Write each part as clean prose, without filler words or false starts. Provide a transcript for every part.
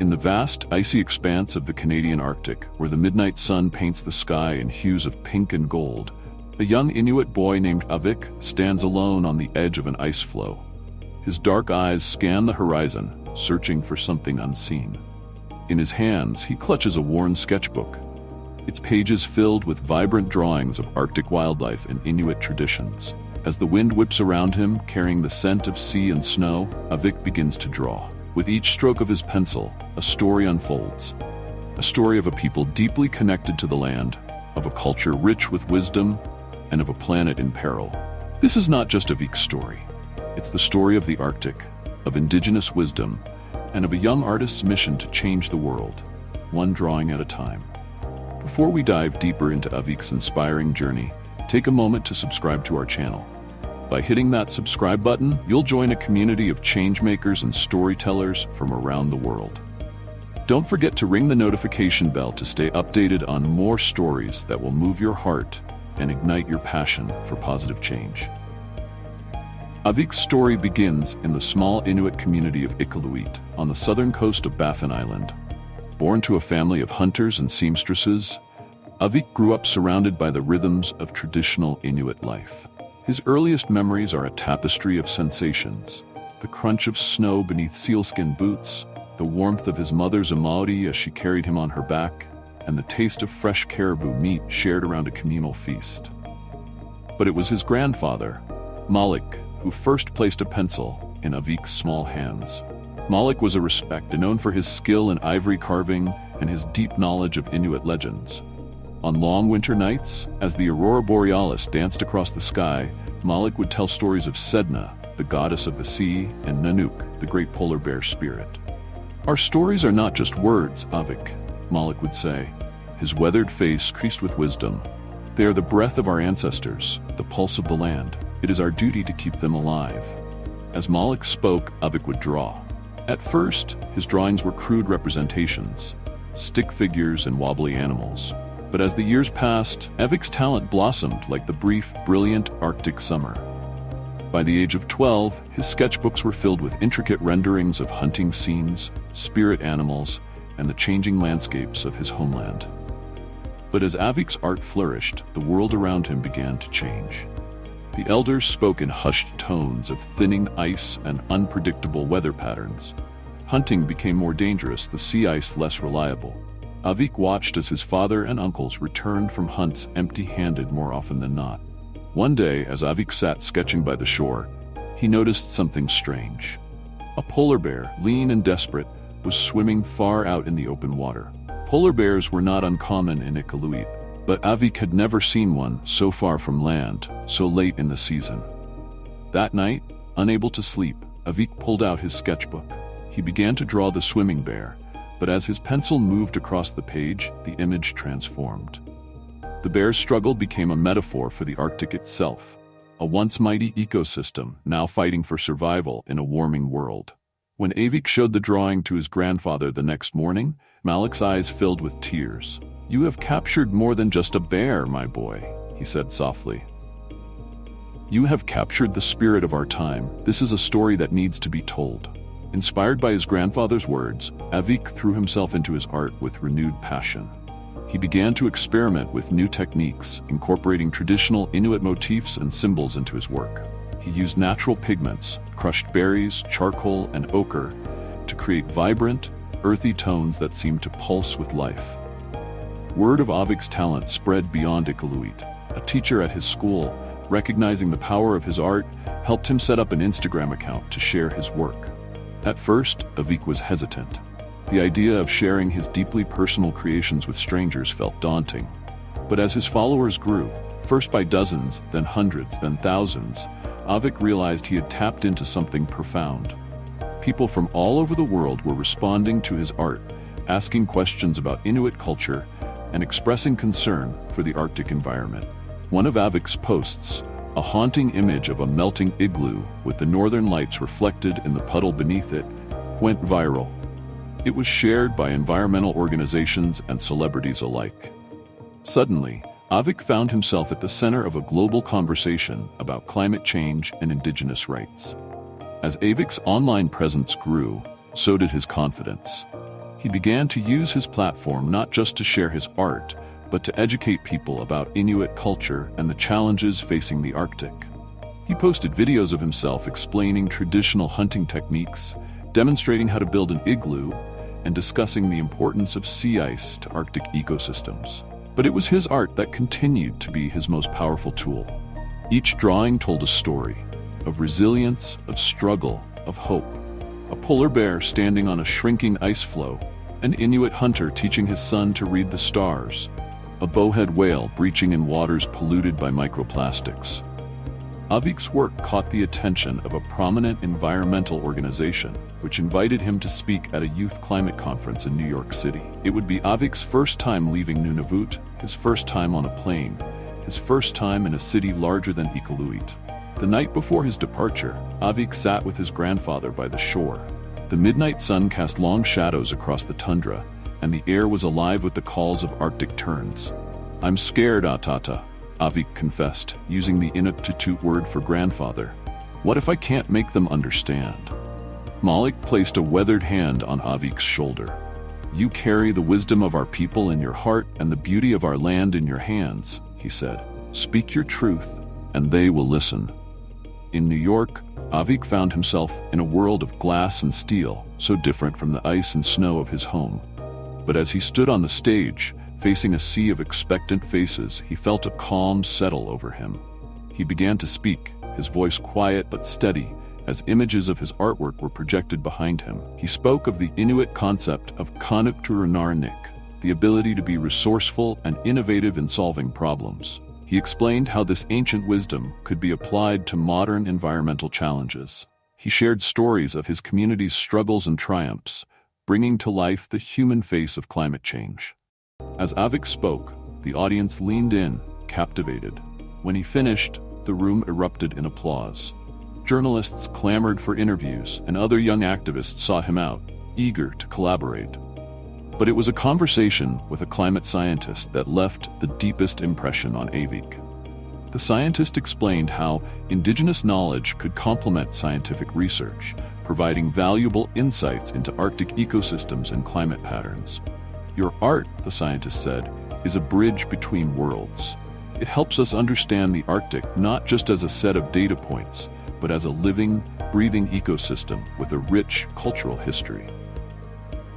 In the vast, icy expanse of the Canadian Arctic, where the midnight sun paints the sky in hues of pink and gold, a young Inuit boy named Avik stands alone on the edge of an ice floe. His dark eyes scan the horizon, searching for something unseen. In his hands, he clutches a worn sketchbook, its pages filled with vibrant drawings of Arctic wildlife and Inuit traditions. As the wind whips around him, carrying the scent of sea and snow, Avik begins to draw. With each stroke of his pencil, a story unfolds. A story of a people deeply connected to the land, of a culture rich with wisdom, and of a planet in peril. This is not just Avik's story. It's the story of the Arctic, of indigenous wisdom, and of a young artist's mission to change the world, one drawing at a time. Before we dive deeper into Avik's inspiring journey, take a moment to subscribe to our channel. By hitting that subscribe button, you'll join a community of changemakers and storytellers from around the world. Don't forget to ring the notification bell to stay updated on more stories that will move your heart and ignite your passion for positive change. Avik's story begins in the small Inuit community of Iqaluit on the southern coast of Baffin Island. Born to a family of hunters and seamstresses, Avik grew up surrounded by the rhythms of traditional Inuit life. His earliest memories are a tapestry of sensations: the crunch of snow beneath sealskin boots, the warmth of his mother's amauri as she carried him on her back, and the taste of fresh caribou meat shared around a communal feast. But it was his grandfather, Malik, who first placed a pencil in Avik's small hands. Malik was a respected, known for his skill in ivory carving and his deep knowledge of Inuit legends. On long winter nights, as the aurora borealis danced across the sky, Malik would tell stories of Sedna, the goddess of the sea, and Nanook, the great polar bear spirit. "Our stories are not just words, Avik," Malik would say, his weathered face creased with wisdom. "They are the breath of our ancestors, the pulse of the land. It is our duty to keep them alive." As Malik spoke, Avik would draw. At first, his drawings were crude representations, stick figures and wobbly animals. But as the years passed, Avik's talent blossomed like the brief, brilliant Arctic summer. By the age of 12, his sketchbooks were filled with intricate renderings of hunting scenes, spirit animals, and the changing landscapes of his homeland. But as Avik's art flourished, the world around him began to change. The elders spoke in hushed tones of thinning ice and unpredictable weather patterns. Hunting became more dangerous, the sea ice less reliable. Avik watched as his father and uncles returned from hunts empty-handed more often than not. One day, as Avik sat sketching by the shore, he noticed something strange. A polar bear, lean and desperate, was swimming far out in the open water. Polar bears were not uncommon in Iqaluit, but Avik had never seen one so far from land, so late in the season. That night, unable to sleep, Avik pulled out his sketchbook. He began to draw the swimming bear, but as his pencil moved across the page, the image transformed. The bear's struggle became a metaphor for the Arctic itself, a once mighty ecosystem now fighting for survival in a warming world. When Avik showed the drawing to his grandfather the next morning, Malik's eyes filled with tears. "You have captured more than just a bear, my boy," he said softly. "You have captured the spirit of our time. This is a story that needs to be told." Inspired by his grandfather's words, Avik threw himself into his art with renewed passion. He began to experiment with new techniques, incorporating traditional Inuit motifs and symbols into his work. He used natural pigments, crushed berries, charcoal, and ochre, to create vibrant, earthy tones that seemed to pulse with life. Word of Avik's talent spread beyond Iqaluit. A teacher at his school, recognizing the power of his art, helped him set up an Instagram account to share his work. At first, Avik was hesitant. The idea of sharing his deeply personal creations with strangers felt daunting. But as his followers grew, first by dozens, then hundreds, then thousands, Avik realized he had tapped into something profound. People from all over the world were responding to his art, asking questions about Inuit culture, and expressing concern for the Arctic environment. One of Avik's posts, a haunting image of a melting igloo with the northern lights reflected in the puddle beneath it, went viral. It was shared by environmental organizations and celebrities alike. Suddenly, Avik found himself at the center of a global conversation about climate change and indigenous rights. As Avik's online presence grew, so did his confidence. He began to use his platform not just to share his art, but to educate people about Inuit culture and the challenges facing the Arctic. He posted videos of himself explaining traditional hunting techniques, demonstrating how to build an igloo, and discussing the importance of sea ice to Arctic ecosystems. But it was his art that continued to be his most powerful tool. Each drawing told a story of resilience, of struggle, of hope. A polar bear standing on a shrinking ice floe, an Inuit hunter teaching his son to read the stars, a bowhead whale breaching in waters polluted by microplastics. Avik's work caught the attention of a prominent environmental organization, which invited him to speak at a youth climate conference in New York City. It would be Avik's first time leaving Nunavut, his first time on a plane, his first time in a city larger than Iqaluit. The night before his departure, Avik sat with his grandfather by the shore. The midnight sun cast long shadows across the tundra, and the air was alive with the calls of Arctic terns. "I'm scared, Atata," Avik confessed, using the Inuit word for grandfather. "What if I can't make them understand?" Malik placed a weathered hand on Avik's shoulder. "You carry the wisdom of our people in your heart and the beauty of our land in your hands," he said. "Speak your truth, and they will listen." In New York, Avik found himself in a world of glass and steel, so different from the ice and snow of his home. But as he stood on the stage, facing a sea of expectant faces, he felt a calm settle over him. He began to speak, his voice quiet but steady, as images of his artwork were projected behind him. He spoke of the Inuit concept of kanukturunarnik, the ability to be resourceful and innovative in solving problems. He explained how this ancient wisdom could be applied to modern environmental challenges. He shared stories of his community's struggles and triumphs, bringing to life the human face of climate change. As Avik spoke, the audience leaned in, captivated. When he finished, the room erupted in applause. Journalists clamored for interviews, and other young activists sought him out, eager to collaborate. But it was a conversation with a climate scientist that left the deepest impression on Avik. The scientist explained how indigenous knowledge could complement scientific research, providing valuable insights into Arctic ecosystems and climate patterns. "Your art," the scientist said, "is a bridge between worlds. It helps us understand the Arctic not just as a set of data points, but as a living, breathing ecosystem with a rich cultural history."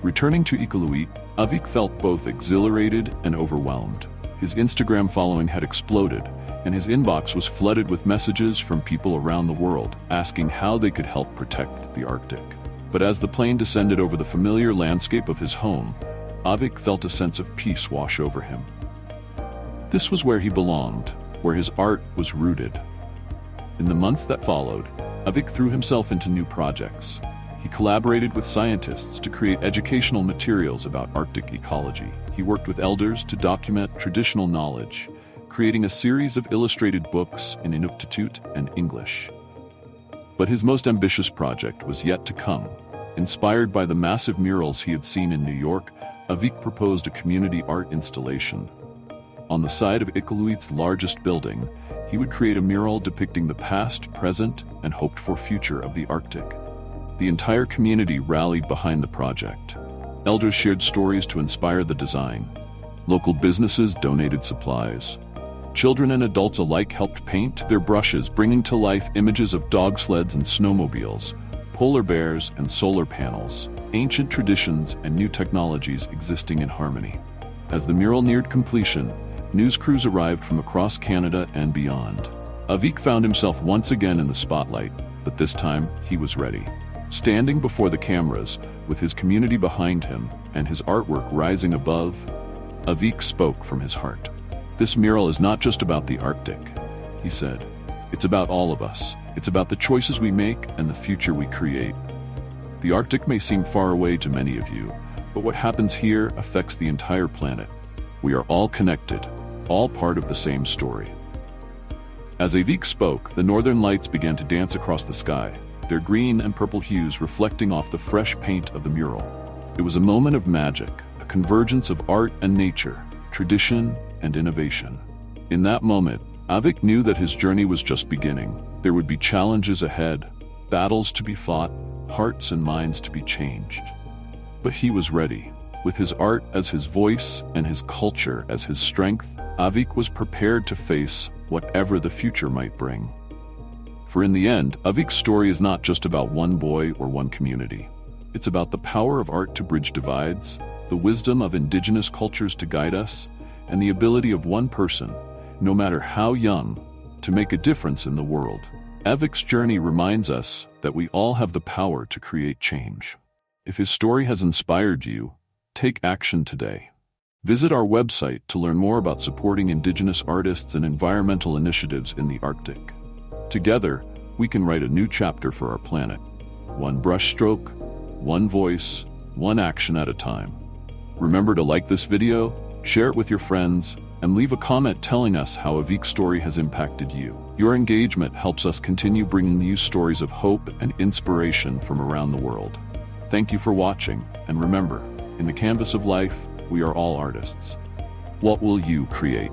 Returning to Iqaluit, Avik felt both exhilarated and overwhelmed. His Instagram following had exploded, and his inbox was flooded with messages from people around the world asking how they could help protect the Arctic. But as the plane descended over the familiar landscape of his home, Avik felt a sense of peace wash over him. This was where he belonged, where his art was rooted. In the months that followed, Avik threw himself into new projects. He collaborated with scientists to create educational materials about Arctic ecology. He worked with elders to document traditional knowledge, creating a series of illustrated books in Inuktitut and English. But his most ambitious project was yet to come. Inspired by the massive murals he had seen in New York, Avik proposed a community art installation. On the side of Iqaluit's largest building, he would create a mural depicting the past, present, and hoped-for future of the Arctic. The entire community rallied behind the project. Elders shared stories to inspire the design. Local businesses donated supplies. Children and adults alike helped paint their brushes, bringing to life images of dog sleds and snowmobiles, polar bears and solar panels, ancient traditions and new technologies existing in harmony. As the mural neared completion, news crews arrived from across Canada and beyond. Avik found himself once again in the spotlight, but this time he was ready. Standing before the cameras, with his community behind him and his artwork rising above, Avik spoke from his heart. "This mural is not just about the Arctic," he said. "It's about all of us. It's about the choices we make and the future we create. The Arctic may seem far away to many of you, but what happens here affects the entire planet. We are all connected, all part of the same story." As Avik spoke, the northern lights began to dance across the sky, their green and purple hues reflecting off the fresh paint of the mural. It was a moment of magic, a convergence of art and nature, tradition and innovation. In that moment, Avik knew that his journey was just beginning. There would be challenges ahead, battles to be fought, hearts and minds to be changed. But he was ready. With his art as his voice and his culture as his strength, Avik was prepared to face whatever the future might bring. For in the end, Avik's story is not just about one boy or one community. It's about the power of art to bridge divides, the wisdom of indigenous cultures to guide us, and the ability of one person, no matter how young, to make a difference in the world. Avik's journey reminds us that we all have the power to create change. If his story has inspired you, take action today. Visit our website to learn more about supporting indigenous artists and environmental initiatives in the Arctic. Together, we can write a new chapter for our planet. One brushstroke, one voice, one action at a time. Remember to like this video, share it with your friends, and leave a comment telling us how Avik's story has impacted you. Your engagement helps us continue bringing you stories of hope and inspiration from around the world. Thank you for watching, and remember, in the canvas of life, we are all artists. What will you create?